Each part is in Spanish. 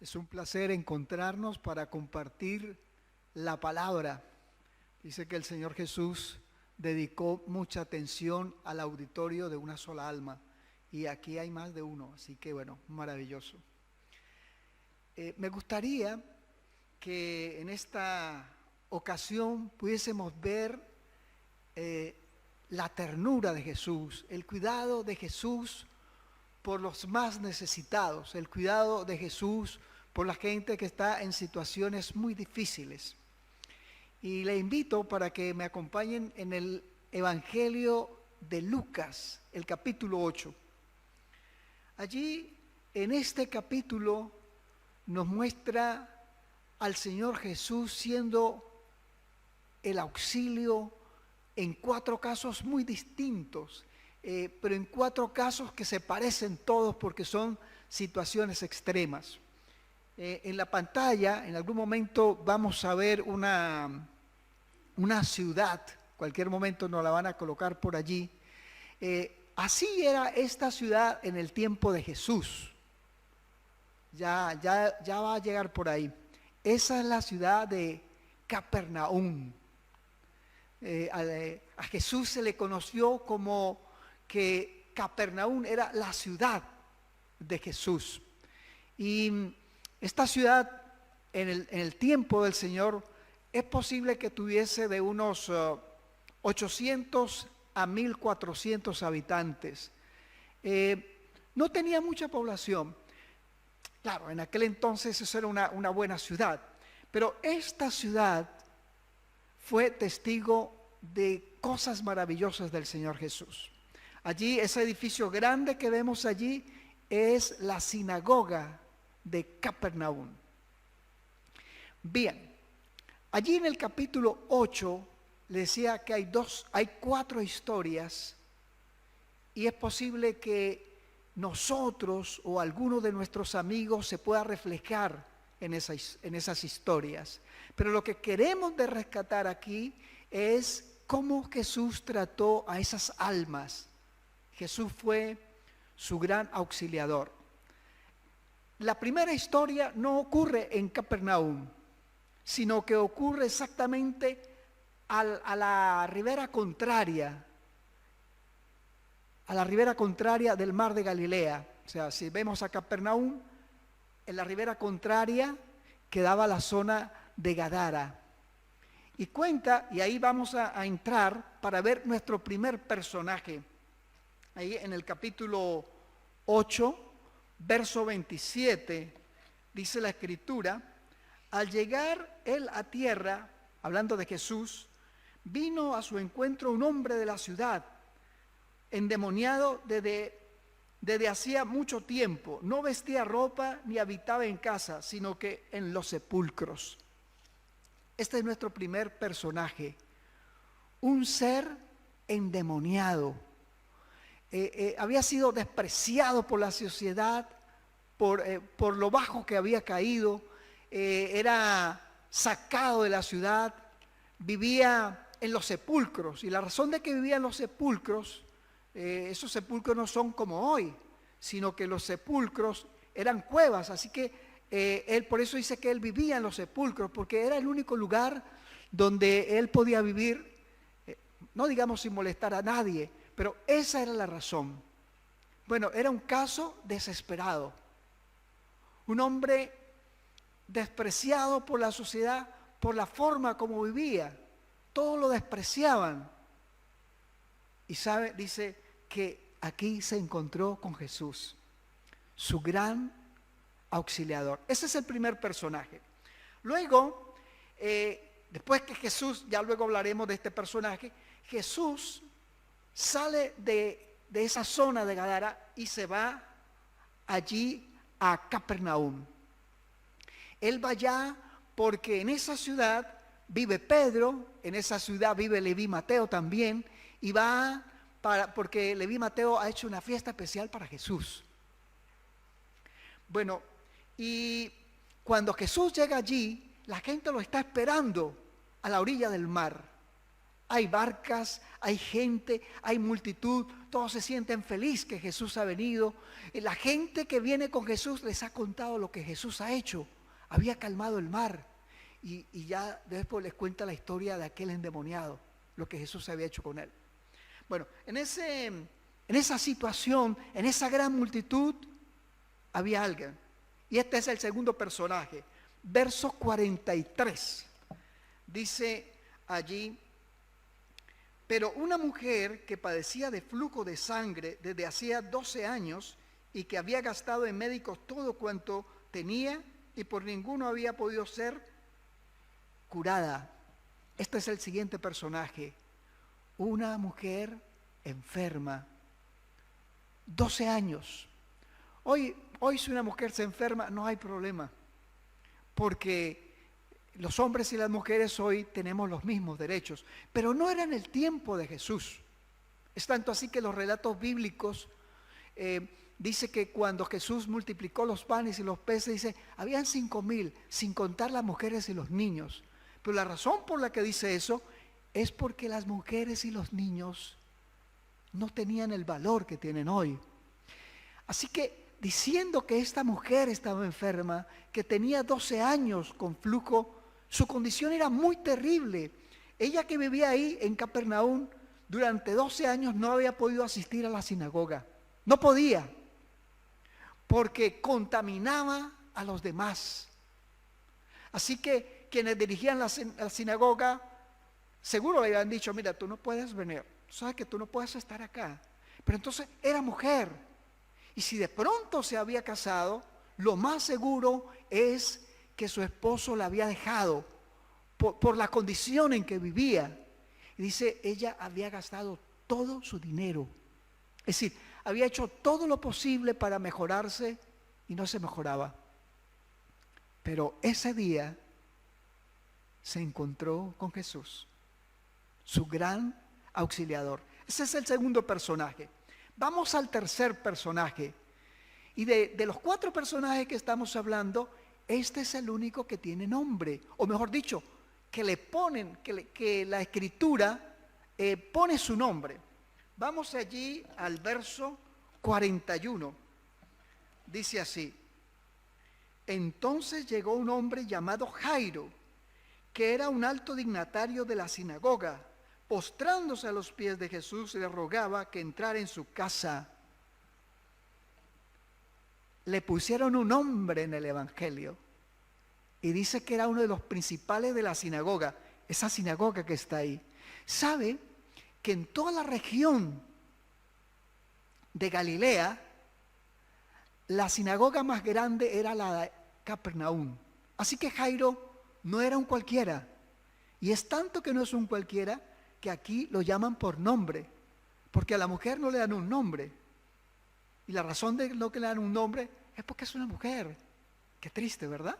Es un placer encontrarnos para compartir la palabra. Dice que el Señor Jesús dedicó mucha atención al auditorio de una sola alma. Y aquí hay más de uno, así que bueno, maravilloso. Me gustaría que en esta ocasión pudiésemos ver la ternura de Jesús, el cuidado de Jesús por los más necesitados, el cuidado de Jesús por la gente que está en situaciones muy difíciles. Y le invito para que me acompañen en el Evangelio de Lucas, el capítulo 8. Allí, en este capítulo, nos muestra al Señor Jesús siendo el auxilio en 4 casos muy distintos, pero en 4 casos que se parecen todos porque son situaciones extremas. En la pantalla, en algún momento vamos a ver una ciudad, cualquier momento nos la van a colocar por allí. Así era esta ciudad en el tiempo de Jesús. Ya va a llegar por ahí. Esa es la ciudad de Capernaum. A Jesús se le conoció como que Capernaum era la ciudad de Jesús. Y esta ciudad en el tiempo del Señor es posible que tuviese de unos 800 a 1400 habitantes. No tenía mucha población. Claro, en aquel entonces eso era una buena ciudad. Pero esta ciudad fue testigo de cosas maravillosas del Señor Jesús. Allí, ese edificio grande que vemos allí es la sinagoga de Capernaum. Bien, allí en el capítulo 8 le decía que hay 4 historias y es posible que nosotros o alguno de nuestros amigos se pueda reflejar en esas historias. Pero lo que queremos de rescatar aquí es cómo Jesús trató a esas almas. Jesús fue su gran auxiliador. La primera historia no ocurre en Capernaum, sino que ocurre exactamente a la ribera contraria, del mar de Galilea. O sea, si vemos a Capernaum, en la ribera contraria quedaba la zona de Gadara. Y cuenta, y ahí vamos a entrar para ver nuestro primer personaje. Ahí en el capítulo 8, verso 27, dice la Escritura: al llegar él a tierra, hablando de Jesús, vino a su encuentro un hombre de la ciudad, endemoniado desde hacía mucho tiempo. No vestía ropa ni habitaba en casa, sino que en los sepulcros. Este es nuestro primer personaje, un ser endemoniado. Había sido despreciado por la sociedad, por lo bajo que había caído, era sacado de la ciudad, vivía en los sepulcros. Y la razón de que vivía en los sepulcros, esos sepulcros no son como hoy, sino que los sepulcros eran cuevas, así que él por eso dice que él vivía en los sepulcros, porque era el único lugar donde él podía vivir, no digamos sin molestar a nadie, pero esa era la razón. Bueno, era un caso desesperado, un hombre despreciado por la sociedad, por la forma como vivía, todos lo despreciaban. Y dice que aquí se encontró con Jesús, su gran auxiliador. Ese es el primer personaje. Luego, después que Jesús, ya luego hablaremos de este personaje, Jesús sale de esa zona de Gadara y se va allí a Capernaum. Él va allá porque en esa ciudad vive Pedro, en esa ciudad vive Leví Mateo también, y va porque Leví Mateo ha hecho una fiesta especial para Jesús. Bueno, y cuando Jesús llega allí, la gente lo está esperando a la orilla del mar. Hay barcas, hay gente, hay multitud, todos se sienten felices que Jesús ha venido. La gente que viene con Jesús les ha contado lo que Jesús ha hecho. Había calmado el mar y ya después les cuenta la historia de aquel endemoniado, lo que Jesús había hecho con él. Bueno, en esa situación, en esa gran multitud, había alguien. Y este es el segundo personaje. Verso 43. Dice allí: pero una mujer que padecía de flujo de sangre desde hacía 12 años y que había gastado en médicos todo cuanto tenía y por ninguno había podido ser curada. Este es el siguiente personaje. Una mujer enferma, 12 años. Hoy si una mujer se enferma no hay problema, porque los hombres y las mujeres hoy tenemos los mismos derechos, pero no era en el tiempo de Jesús. Es tanto así que los relatos bíblicos dice que cuando Jesús multiplicó los panes y los peces, dice, habían 5,000, sin contar las mujeres y los niños. Pero la razón por la que dice eso es porque las mujeres y los niños no tenían el valor que tienen hoy. Así que diciendo que esta mujer estaba enferma, que tenía 12 años con flujo, su condición era muy terrible. Ella, que vivía ahí en Capernaum durante 12 años, no había podido asistir a la sinagoga. No podía, porque contaminaba a los demás. Así que quienes dirigían la sinagoga seguro le habían dicho: mira, tú no puedes venir, sabes que tú no puedes estar acá. Pero entonces era mujer, y si de pronto se había casado, lo más seguro es que su esposo la había dejado por la condición en que vivía. Y dice, ella había gastado todo su dinero, es decir, había hecho todo lo posible para mejorarse y no se mejoraba. Pero ese día se encontró con Jesús, su gran auxiliador. Ese es el segundo personaje. Vamos al tercer personaje. Y de los 4 personajes que estamos hablando, este es el único que tiene nombre, o mejor dicho, que le ponen, que la Escritura pone su nombre. Vamos allí al verso 41. Dice así: entonces llegó un hombre llamado Jairo, que era un alto dignatario de la sinagoga. Postrándose a los pies de Jesús, le rogaba que entrara en su casa. Le pusieron un nombre en el Evangelio y dice que era uno de los principales de la sinagoga, esa sinagoga que está ahí. ¿Sabe que en toda la región de Galilea la sinagoga más grande era la de Capernaum? Así que Jairo no era un cualquiera, y es tanto que no es un cualquiera que aquí lo llaman por nombre, porque a la mujer no le dan un nombre, y la razón de lo que le dan un nombre es porque es una mujer. Qué triste, ¿verdad?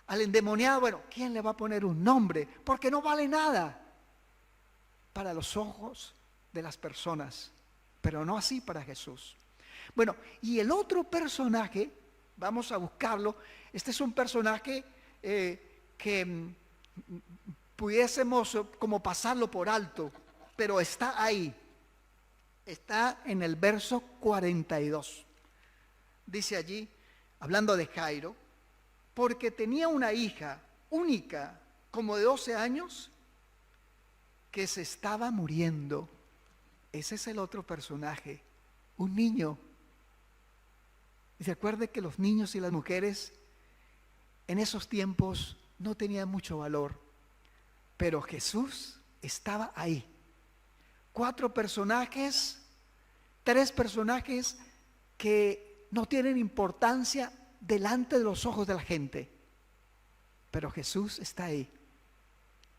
Al endemoniado, bueno, ¿quién le va a poner un nombre? Porque no vale nada para los ojos de las personas, pero no así para Jesús. Bueno, y el otro personaje, vamos a buscarlo. Este es un personaje que pudiésemos como pasarlo por alto, pero está ahí. Está en el verso 42. Dice allí, hablando de Jairo, porque tenía una hija única, como de 12 años, que se estaba muriendo. Ese es el otro personaje, un niño. Y se acuerde que los niños y las mujeres en esos tiempos no tenían mucho valor, pero Jesús estaba ahí. 4 personajes, 3 personajes que no tienen importancia delante de los ojos de la gente, pero Jesús está ahí,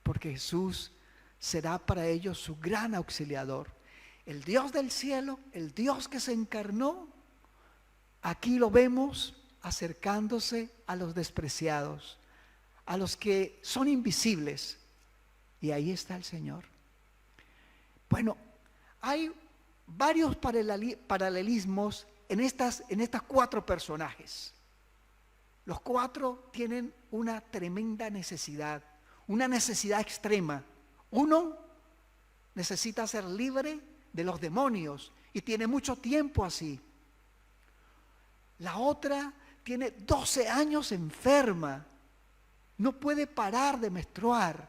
porque Jesús será para ellos su gran auxiliador. El Dios del cielo, el Dios que se encarnó, aquí lo vemos acercándose a los despreciados, a los que son invisibles, y ahí está el Señor. Bueno, hay varios paralelismos en estas 4 personajes. Los 4 tienen una tremenda necesidad, una necesidad extrema. Uno necesita ser libre de los demonios y tiene mucho tiempo así. La otra tiene 12 años enferma, no puede parar de menstruar.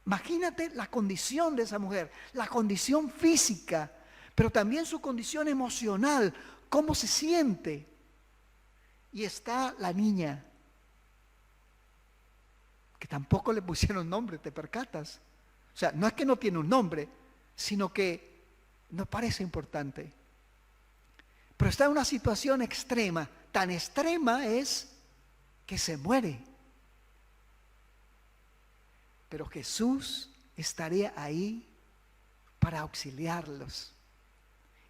Imagínate la condición de esa mujer, la condición física, pero también su condición emocional, cómo se siente. Y está la niña, que tampoco le pusieron nombre, ¿te percatas? O sea, no es que no tiene un nombre, sino que no parece importante. Pero está en una situación extrema, tan extrema es que se muere. Pero Jesús estaría ahí para auxiliarlos.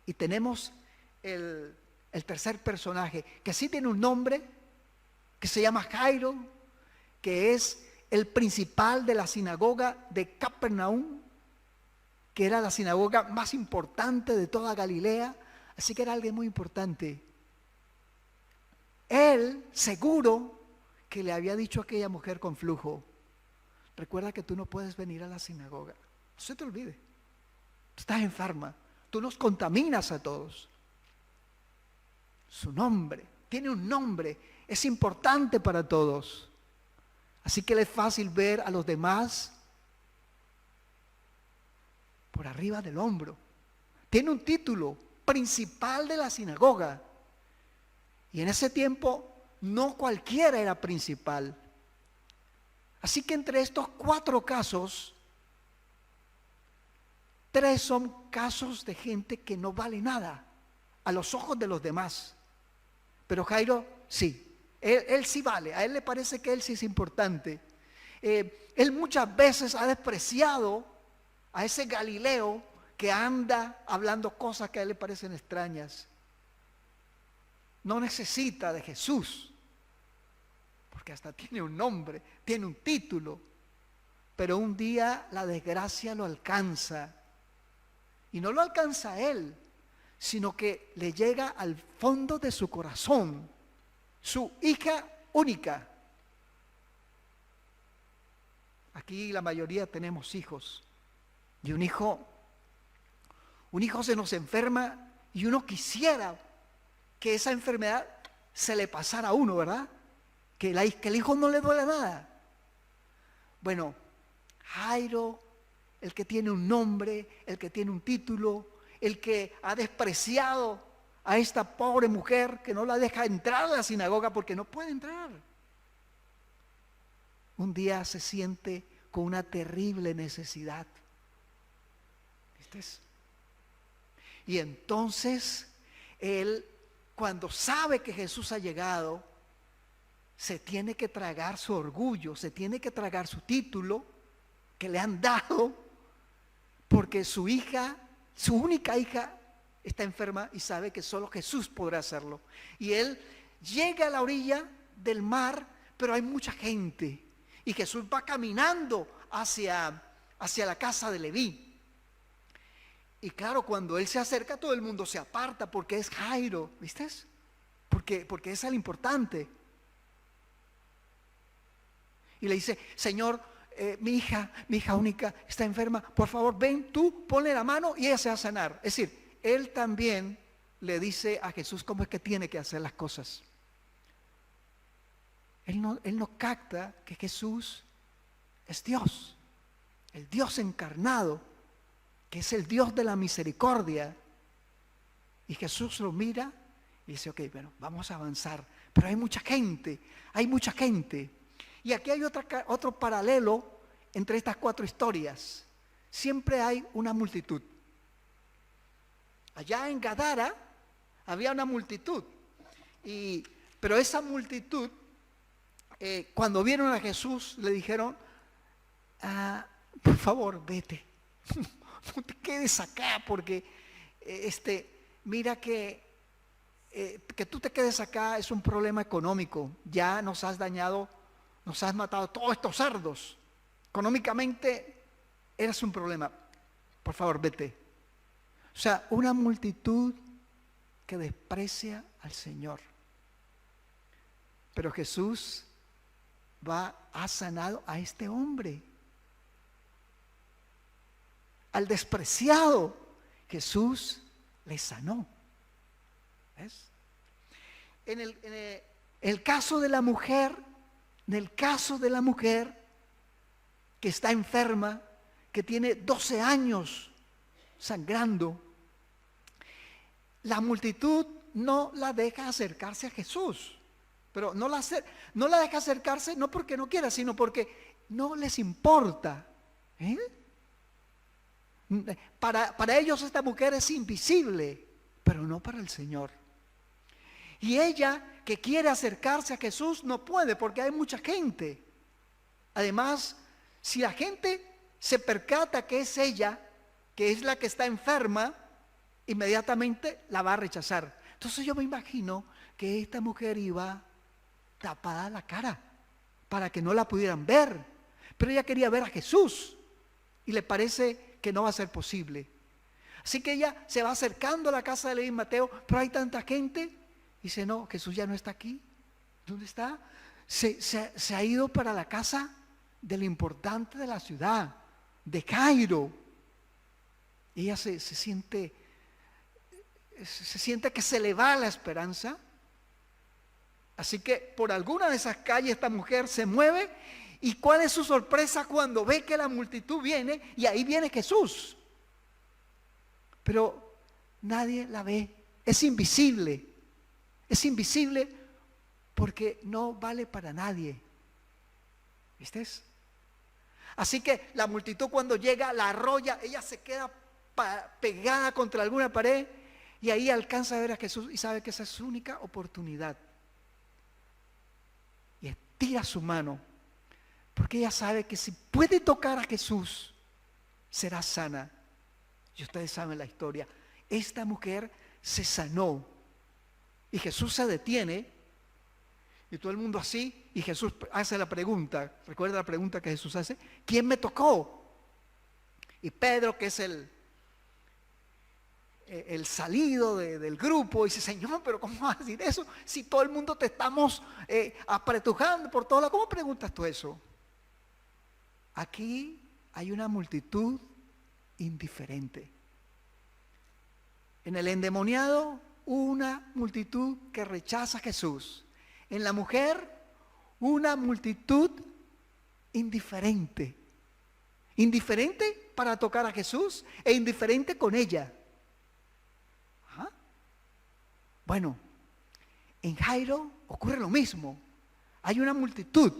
Y tenemos el tercer personaje, que sí tiene un nombre, que se llama Jairo, que es el principal de la sinagoga de Capernaum, que era la sinagoga más importante de toda Galilea, así que era alguien muy importante. Él seguro que le había dicho a aquella mujer con flujo: recuerda que tú no puedes venir a la sinagoga, no se te olvide, tú estás enferma, tú nos contaminas a todos. Su nombre, tiene un nombre, es importante para todos. Así que le es fácil ver a los demás por arriba del hombro. Tiene un título, principal de la sinagoga. Y en ese tiempo no cualquiera era principal. Así que entre estos 4 casos, 3 son casos de gente que no vale nada a los ojos de los demás. Pero Jairo sí, él sí vale, a él le parece que él sí es importante. Él muchas veces ha despreciado a ese Galileo que anda hablando cosas que a él le parecen extrañas. No necesita de Jesús, porque hasta tiene un nombre, tiene un título. Pero un día la desgracia lo alcanza. Y no lo alcanza a él, sino que le llega al fondo de su corazón, su hija única. Aquí la mayoría tenemos hijos, y un hijo se nos enferma y uno quisiera que esa enfermedad se le pasara a uno, ¿verdad? Que el hijo no le duele nada. Bueno, Jairo, el que tiene un nombre, el que tiene un título, el que ha despreciado a esta pobre mujer que no la deja entrar a la sinagoga porque no puede entrar. Un día se siente con una terrible necesidad. ¿Viste? Y entonces él, cuando sabe que Jesús ha llegado, se tiene que tragar su orgullo, se tiene que tragar su título que le han dado, porque su hija, su única hija, está enferma y sabe que solo Jesús podrá hacerlo. Y él llega a la orilla del mar, pero hay mucha gente. Y Jesús va caminando hacia la casa de Leví. Y claro, cuando él se acerca, todo el mundo se aparta porque es Jairo, ¿viste? Porque es el importante. Y le dice: Señor, mi hija única está enferma, por favor ven tú, ponle la mano y ella se va a sanar. Es decir, él también le dice a Jesús cómo es que tiene que hacer las cosas. Él no capta que Jesús es Dios, el Dios encarnado, que es el Dios de la misericordia. Y Jesús lo mira y dice: ok, bueno, vamos a avanzar, pero hay mucha gente. Y aquí hay otro paralelo entre estas 4 historias. Siempre hay una multitud. Allá en Gadara había una multitud, pero esa multitud, cuando vieron a Jesús, le dijeron: por favor, vete, no te quedes acá, porque mira que tú te quedes acá es un problema económico. Ya nos has dañado, nos has matado todos estos cerdos. Económicamente eres un problema. Por favor, vete. O sea, una multitud que desprecia al Señor. Pero Jesús ha sanado a este hombre. al despreciado, Jesús le sanó. ¿Ves? En el caso de la mujer, en el caso de la mujer que está enferma, que tiene 12 años sangrando, la multitud no la deja acercarse a Jesús. Pero no la deja acercarse no porque no quiera, sino porque no les importa. ¿Eh? Para ellos esta mujer es invisible, pero no para el Señor. Y ella que quiere acercarse a Jesús no puede porque hay mucha gente. Además, si la gente se percata que es ella, que es la que está enferma, inmediatamente la va a rechazar. Entonces yo me imagino que esta mujer iba tapada la cara para que no la pudieran ver, pero ella quería ver a Jesús y le parece que no va a ser posible. Así que ella se va acercando a la casa de Leví y Mateo, pero hay tanta gente. Dice, no, Jesús ya no está aquí. ¿Dónde está? Se ha ido para la casa del importante de la ciudad, de Jairo. Ella se siente que se le va la esperanza. Así que por alguna de esas calles esta mujer se mueve. ¿Y cuál es su sorpresa cuando ve que la multitud viene y ahí viene Jesús? Pero nadie la ve, es invisible. Es invisible porque no vale para nadie. ¿Viste? Así que la multitud cuando llega la arrolla, ella se queda pegada contra alguna pared y ahí alcanza a ver a Jesús y sabe que esa es su única oportunidad. Y estira su mano porque ella sabe que si puede tocar a Jesús, será sana. Y ustedes saben la historia. Esta mujer se sanó. Y Jesús se detiene. Y todo el mundo así. Y Jesús hace la pregunta. ¿Recuerda la pregunta que Jesús hace? ¿Quién me tocó? Y Pedro, que es el salido del grupo, dice, Señor, pero ¿cómo vas a decir eso? Si todo el mundo te estamos apretujando por todo lado. ¿Cómo preguntas tú eso? Aquí hay una multitud indiferente. En el endemoniado, una multitud que rechaza a Jesús. En la mujer, una multitud indiferente. Indiferente para tocar a Jesús e indiferente con ella. ¿Ah? Bueno, en Jairo ocurre lo mismo. Hay una multitud.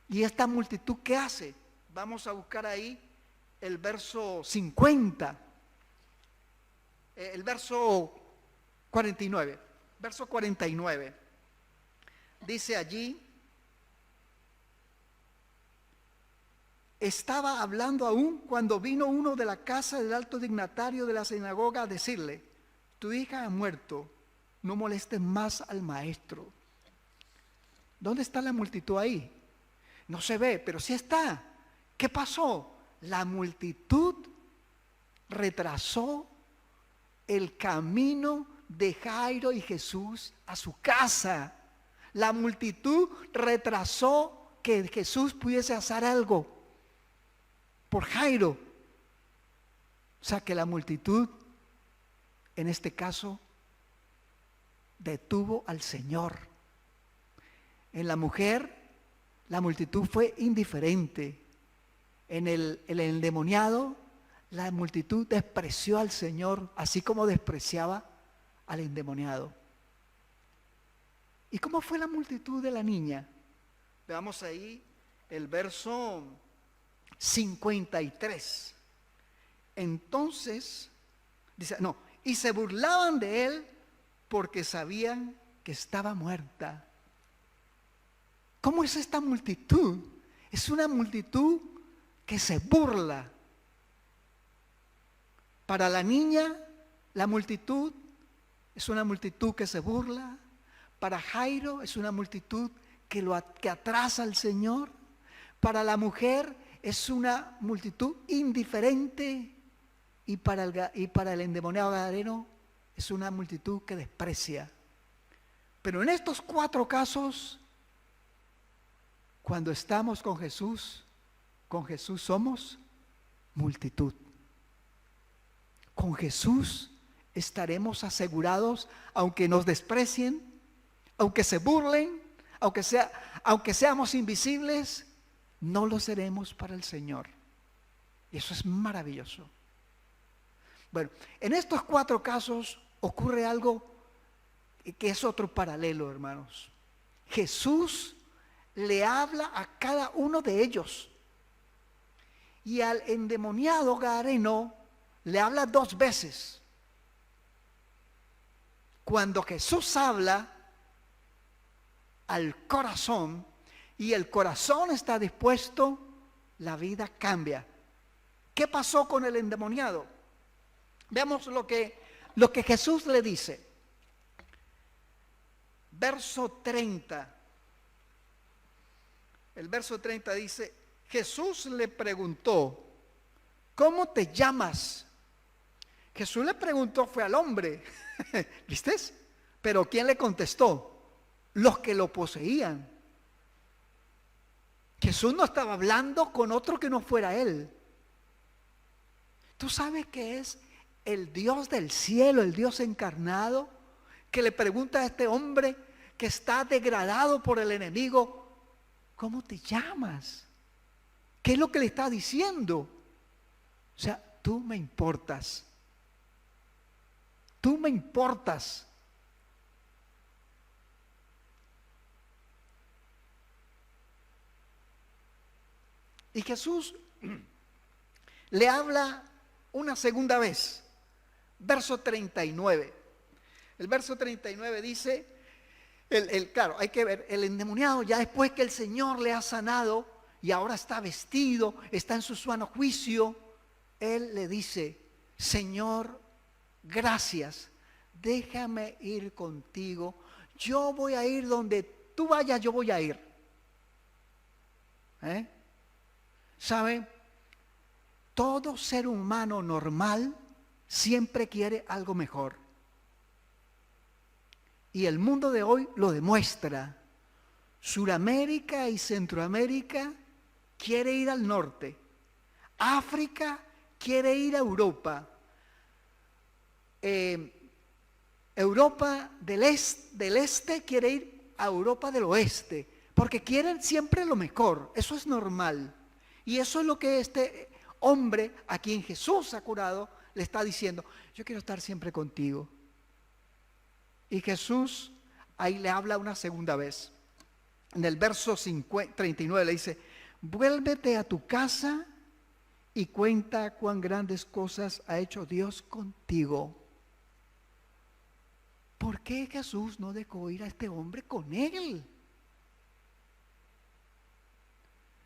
¿Y esta multitud qué hace? Vamos a buscar ahí el verso 50. El verso 49. Verso 49. Dice allí, estaba hablando aún cuando vino uno de la casa del alto dignatario de la sinagoga a decirle, tu hija ha muerto, no molestes más al maestro. ¿Dónde está la multitud ahí? No se ve, pero sí está. ¿Qué pasó? La multitud retrasó el camino de Jairo y Jesús a su casa. La multitud retrasó que Jesús pudiese hacer algo por Jairo. O sea que la multitud, en este caso, detuvo al Señor. En la mujer, la multitud fue indiferente. En el endemoniado, la multitud despreció al Señor, así como despreciaba al endemoniado. ¿Y cómo fue la multitud de la niña? Veamos ahí el verso 53. Entonces, dice, no, y se burlaban de él porque sabían que estaba muerta. ¿Cómo es esta multitud? Es una multitud que se burla. Para la niña, la multitud es una multitud que se burla. Para Jairo es una multitud que atrasa al Señor. Para la mujer es una multitud indiferente. Y para el endemoniado gadareno es una multitud que desprecia. Pero en estos 4 casos, cuando estamos con Jesús somos multitud. Con Jesús estaremos asegurados, aunque nos desprecien, aunque se burlen, aunque seamos invisibles, no lo seremos para el Señor. Y eso es maravilloso. Bueno, en estos 4 casos ocurre algo que es otro paralelo, hermanos. Jesús le habla a cada uno de ellos. Y al endemoniado gadareno le habla 2 veces. Cuando Jesús habla al corazón y el corazón está dispuesto, la vida cambia. ¿Qué pasó con el endemoniado? Veamos lo que Jesús le dice. Verso 30. El verso 30 dice, Jesús le preguntó, ¿cómo te llamas? Jesús le preguntó, fue al hombre, ¿viste? Pero ¿quién le contestó? Los que lo poseían. Jesús no estaba hablando con otro que no fuera él. ¿Tú sabes que es el Dios del cielo, el Dios encarnado, que le pregunta a este hombre que está degradado por el enemigo, ¿cómo te llamas? ¿Qué es lo que le está diciendo? O sea, tú me importas. Tú me importas. Y Jesús le habla una segunda vez. Verso 39. El verso 39 dice, claro, hay que ver, el endemoniado ya después que el Señor le ha sanado y ahora está vestido, está en su sano juicio, él le dice, Señor, gracias, déjame ir contigo, yo voy a ir donde tú vayas, yo voy a ir. ¿Sabe? Todo ser humano normal siempre quiere algo mejor. Y el mundo de hoy lo demuestra. Suramérica y Centroamérica quiere ir al norte. África quiere ir a Europa. Europa del este quiere ir a Europa del oeste. Porque quieren siempre lo mejor. Eso es normal. Y eso es lo que este hombre a quien Jesús ha curado le está diciendo. Yo quiero estar siempre contigo. Y Jesús ahí le habla una segunda vez. En el verso 39 le dice, vuélvete a tu casa y cuenta cuán grandes cosas ha hecho Dios contigo. ¿Por qué Jesús no dejó ir a este hombre con él?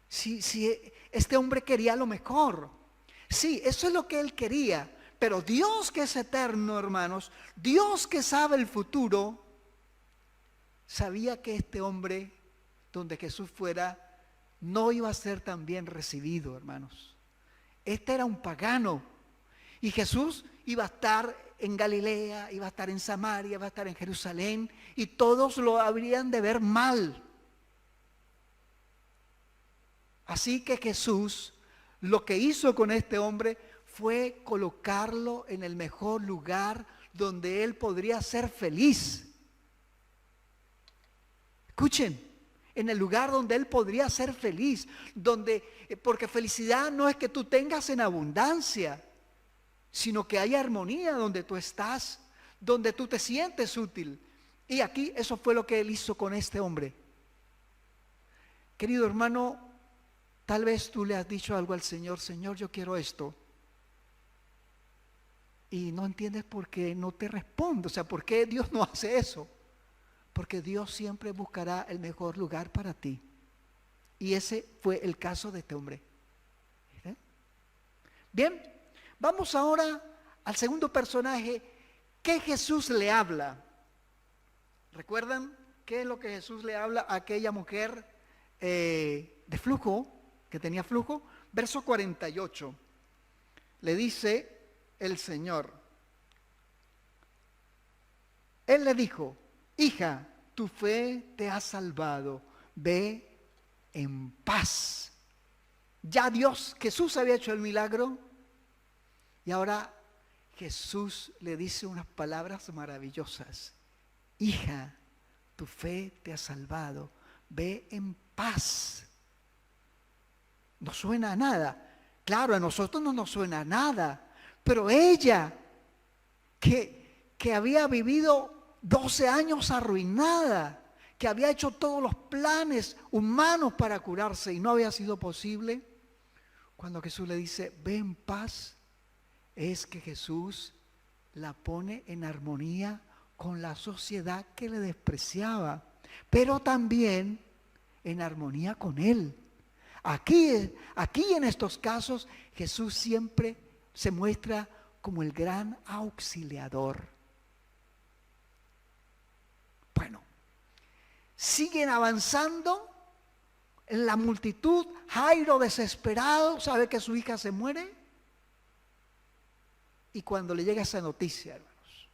Si este hombre quería lo mejor. Sí, eso es lo que él quería. Pero Dios que es eterno, hermanos, Dios que sabe el futuro, sabía que este hombre, donde Jesús fuera, no iba a ser tan bien recibido, hermanos. Este era un pagano. Y Jesús iba a estar en Galilea, iba a estar en Samaria, iba a estar en Jerusalén, y todos lo habrían de ver mal. Así que Jesús lo que hizo con este hombre fue colocarlo en el mejor lugar donde él podría ser feliz. Escuchen, en el lugar donde él podría ser feliz, porque felicidad no es que tú tengas en abundancia, sino que haya armonía donde tú estás, donde tú te sientes útil. Y aquí eso fue lo que él hizo con este hombre. Querido hermano, tal vez tú le has dicho algo al Señor, Señor, yo quiero esto. Y no entiendes por qué no te responde, o sea, por qué Dios no hace eso. Porque Dios siempre buscará el mejor lugar para ti. Y ese fue el caso de este hombre. ¿Sí? Bien, vamos ahora al segundo personaje que Jesús le habla. ¿Recuerdan qué es lo que Jesús le habla a aquella mujer de flujo? Que tenía flujo, verso 48, le dice el Señor, Él le dijo, hija, tu fe te ha salvado, ve en paz. Ya Jesús había hecho el milagro y ahora Jesús le dice unas palabras maravillosas. Hija, tu fe te ha salvado, ve en paz. No suena a nada. Claro, a nosotros no nos suena a nada, pero ella que había vivido 12 años arruinada, que había hecho todos los planes humanos para curarse y no había sido posible, cuando Jesús le dice, ve en paz, es que Jesús la pone en armonía con la sociedad que le despreciaba, pero también en armonía con Él. Aquí en estos casos, Jesús siempre se muestra como el gran auxiliador. Bueno, siguen avanzando en la multitud. Jairo, desesperado, sabe que su hija se muere. Y cuando le llega esa noticia, hermanos,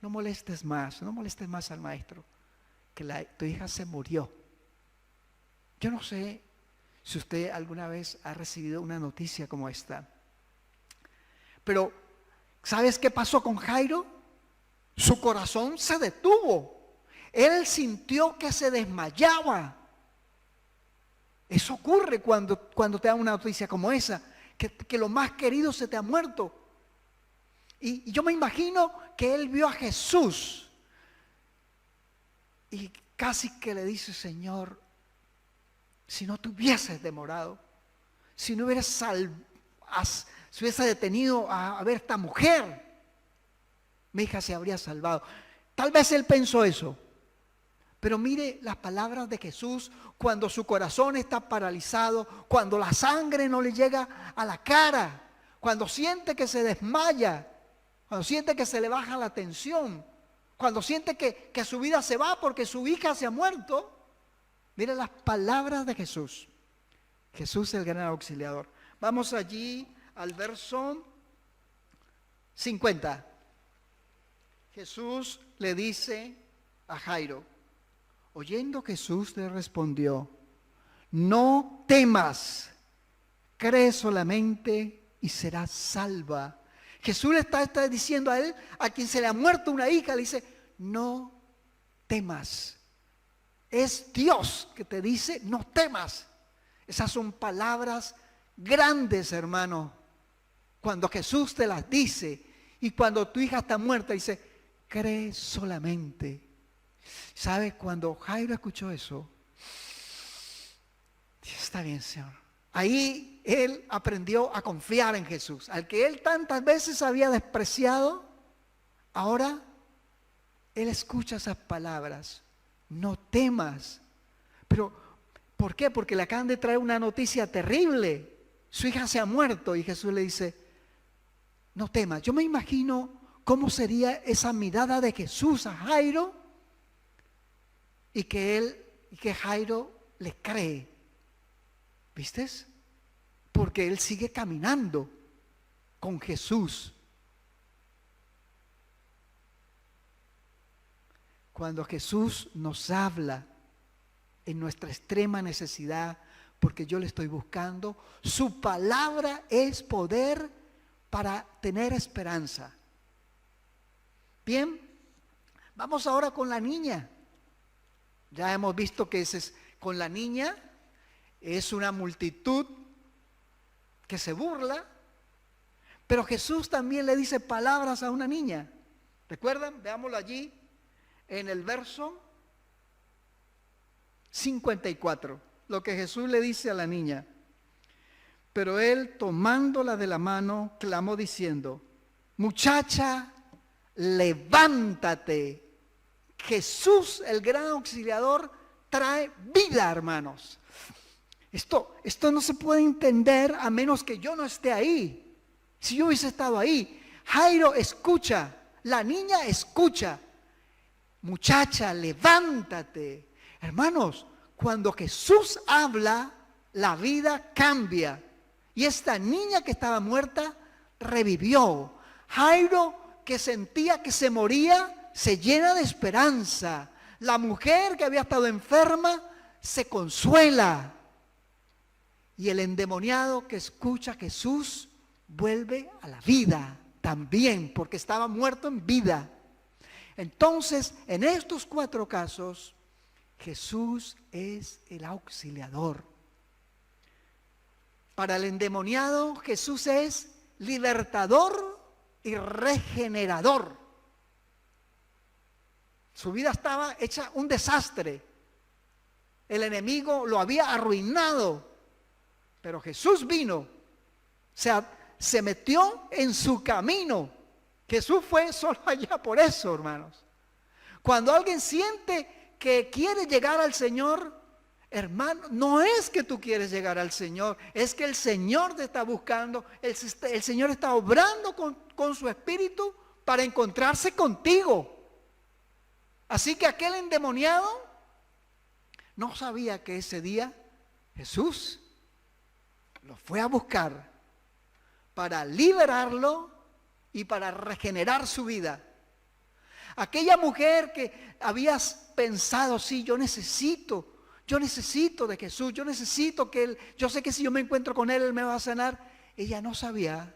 no molestes más al maestro, que tu hija se murió. Yo no sé si usted alguna vez ha recibido una noticia como esta, pero ¿sabes qué pasó con Jairo? Su corazón se detuvo. Él sintió que se desmayaba. Eso ocurre cuando te dan una noticia como esa, que lo más querido se te ha muerto. Y yo me imagino que él vio a Jesús y casi que le dice, Señor, si no te hubieses demorado, si no hubieras se hubiese detenido a ver esta mujer, mi hija se habría salvado. Tal vez él pensó eso, pero mire las palabras de Jesús cuando su corazón está paralizado, cuando la sangre no le llega a la cara, cuando siente que se desmaya, cuando siente que se le baja la tensión, cuando siente que su vida se va porque su hija se ha muerto. Mire las palabras de Jesús. Jesús el gran auxiliador. Vamos allí al verso 50. Jesús le dice a Jairo, oyendo Jesús le respondió, no temas, cree solamente y serás salva. Jesús le está diciendo a él, a quien se le ha muerto una hija, le dice, no temas. Es Dios que te dice, no temas. Esas son palabras grandes, hermano. Cuando Jesús te las dice y cuando tu hija está muerta, dice, cree solamente. ¿Sabes? Cuando Jairo escuchó eso, está bien, Señor. Ahí él aprendió a confiar en Jesús. Al que él tantas veces había despreciado, ahora él escucha esas palabras. No temas. Pero, ¿por qué? Porque le acaban de traer una noticia terrible. Su hija se ha muerto y Jesús le dice, no temas. Yo me imagino cómo sería esa mirada de Jesús a Jairo y que Jairo le cree. ¿Viste? Porque él sigue caminando con Jesús. Cuando Jesús nos habla en nuestra extrema necesidad, porque yo le estoy buscando, su palabra es poder para tener esperanza. Bien, vamos ahora con la niña. Ya hemos visto que con la niña es una multitud que se burla, pero Jesús también le dice palabras a una niña. ¿Recuerdan? Veámoslo allí en el verso 54, lo que Jesús le dice a la niña. Pero él, tomándola de la mano, clamó diciendo, muchacha, levántate. Jesús, el gran auxiliador, trae vida, hermanos. Esto no se puede entender a menos que yo no esté ahí. Si yo hubiese estado ahí, Jairo escucha, la niña escucha, muchacha, levántate. Hermanos, cuando Jesús habla, la vida cambia. Y esta niña que estaba muerta revivió. Jairo, que sentía que se moría, se llena de esperanza. La mujer que había estado enferma se consuela. Y el endemoniado que escucha a Jesús vuelve a la vida también, porque estaba muerto en vida. Entonces, en estos 4 casos, Jesús es el auxiliador. Para el endemoniado, Jesús es libertador y regenerador. Su vida estaba hecha un desastre. El enemigo lo había arruinado. Pero Jesús vino, se metió en su camino. Jesús fue solo allá por eso, hermanos. Cuando alguien siente que quiere llegar al Señor, hermano, no es que tú quieres llegar al Señor, es que el Señor te está buscando, el Señor está obrando con su espíritu para encontrarse contigo. Así que aquel endemoniado no sabía que ese día Jesús lo fue a buscar para liberarlo y para regenerar su vida. Aquella mujer que habías pensado, sí, yo necesito de Jesús, yo necesito que Él, yo sé que si yo me encuentro con Él, Él me va a sanar. Ella no sabía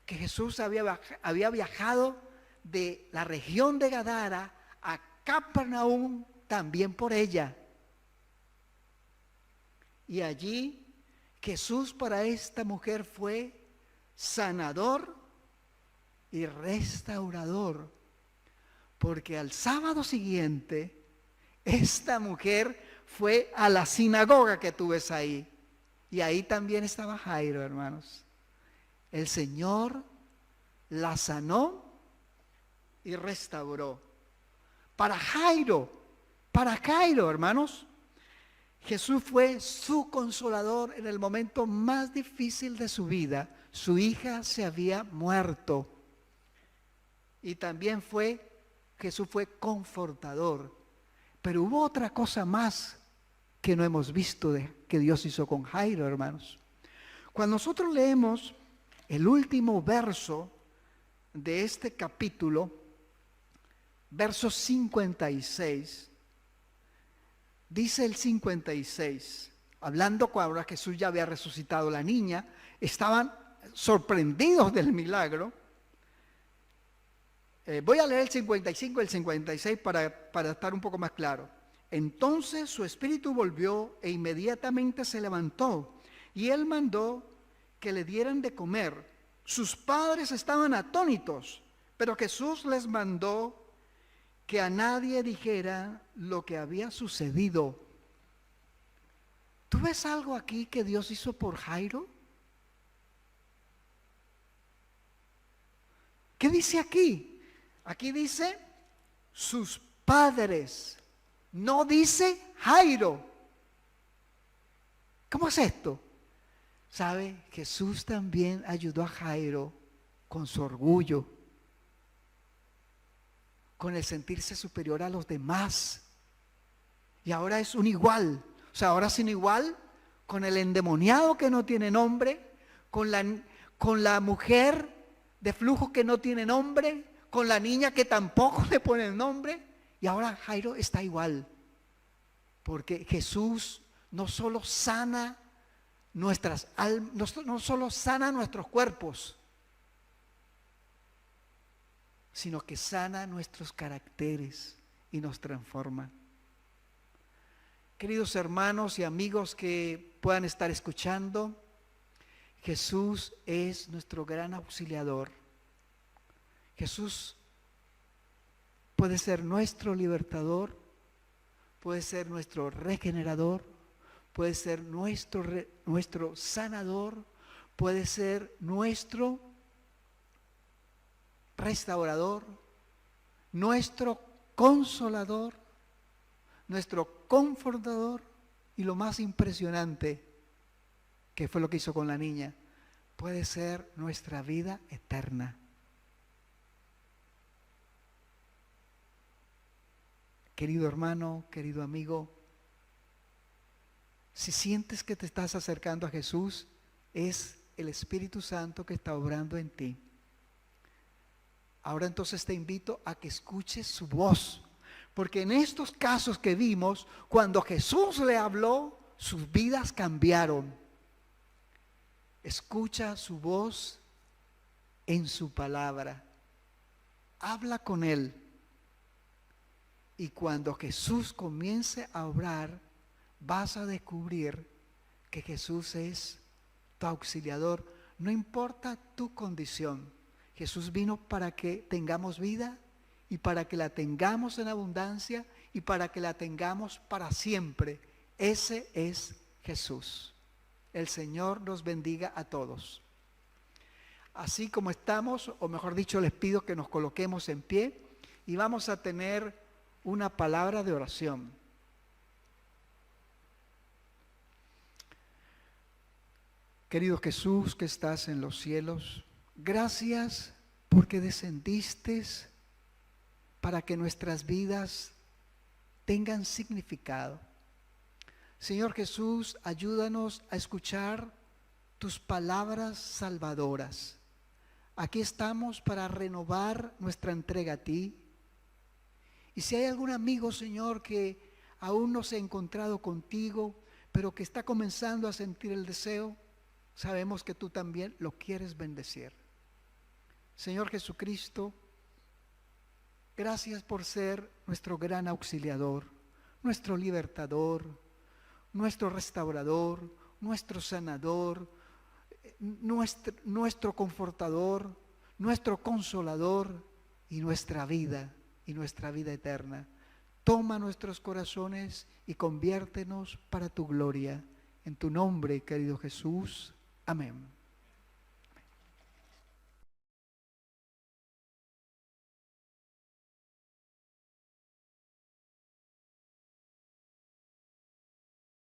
que Jesús había viajado de la región de Gadara a Capernaum también por ella. Y allí Jesús para esta mujer fue sanador y restaurador, porque al sábado siguiente esta mujer fue a la sinagoga que tú ves ahí, y ahí también estaba Jairo, hermanos. El Señor la sanó y restauró. Para Jairo, hermanos, Jesús fue su consolador en el momento más difícil de su vida. Su hija se había muerto. Y también Jesús fue confortador. Pero hubo otra cosa más que no hemos visto que Dios hizo con Jairo, hermanos. Cuando nosotros leemos el último verso de este capítulo, verso 56, dice el 56, hablando cuando Jesús ya había resucitado a la niña, estaban sorprendidos del milagro. Voy a leer el 55 y el 56 para estar un poco más claro. Entonces su espíritu volvió e inmediatamente se levantó, y él mandó que le dieran de comer. Sus padres estaban atónitos, pero Jesús les mandó que a nadie dijera lo que había sucedido. ¿Tú ves algo aquí que Dios hizo por Jairo? ¿Qué dice aquí? Aquí dice sus padres, no dice Jairo. ¿Cómo es esto? ¿Sabe? Jesús también ayudó a Jairo con su orgullo, con el sentirse superior a los demás. Y ahora es un igual. O sea, ahora es un igual con el endemoniado que no tiene nombre, con la mujer de flujo que no tiene nombre, con la niña que tampoco le pone el nombre. Y ahora Jairo está igual. Porque Jesús no solo sana nuestras almas, no solo sana nuestros cuerpos, sino que sana nuestros caracteres y nos transforma. Queridos hermanos y amigos que puedan estar escuchando, Jesús es nuestro gran auxiliador. Jesús puede ser nuestro libertador, puede ser nuestro regenerador, puede ser nuestro sanador, puede ser nuestro restaurador, nuestro consolador, nuestro confortador, y lo más impresionante, que fue lo que hizo con la niña, puede ser nuestra vida eterna. Querido hermano, querido amigo, si sientes que te estás acercando a Jesús, es el Espíritu Santo que está obrando en ti. Ahora entonces te invito a que escuches su voz, porque en estos casos que vimos, cuando Jesús le habló, sus vidas cambiaron. escucha su voz en su palabra. Habla con Él. Y cuando Jesús comience a obrar, vas a descubrir que Jesús es tu auxiliador. No importa tu condición. Jesús vino para que tengamos vida y para que la tengamos en abundancia y para que la tengamos para siempre. Ese es Jesús. El Señor nos bendiga a todos. Así como estamos, o mejor dicho, les pido que nos coloquemos en pie y vamos a tener una palabra de oración. Querido Jesús que estás en los cielos, gracias porque descendiste para que nuestras vidas tengan significado. Señor Jesús, ayúdanos a escuchar tus palabras salvadoras. Aquí estamos para renovar nuestra entrega a ti. Y si hay algún amigo, Señor, que aún no se ha encontrado contigo, pero que está comenzando a sentir el deseo, sabemos que tú también lo quieres bendecir. Señor Jesucristo, gracias por ser nuestro gran auxiliador, nuestro libertador, nuestro restaurador, nuestro sanador, nuestro confortador, nuestro consolador y nuestra vida eterna. Toma nuestros corazones y conviértenos para tu gloria. En tu nombre, querido Jesús. Amén.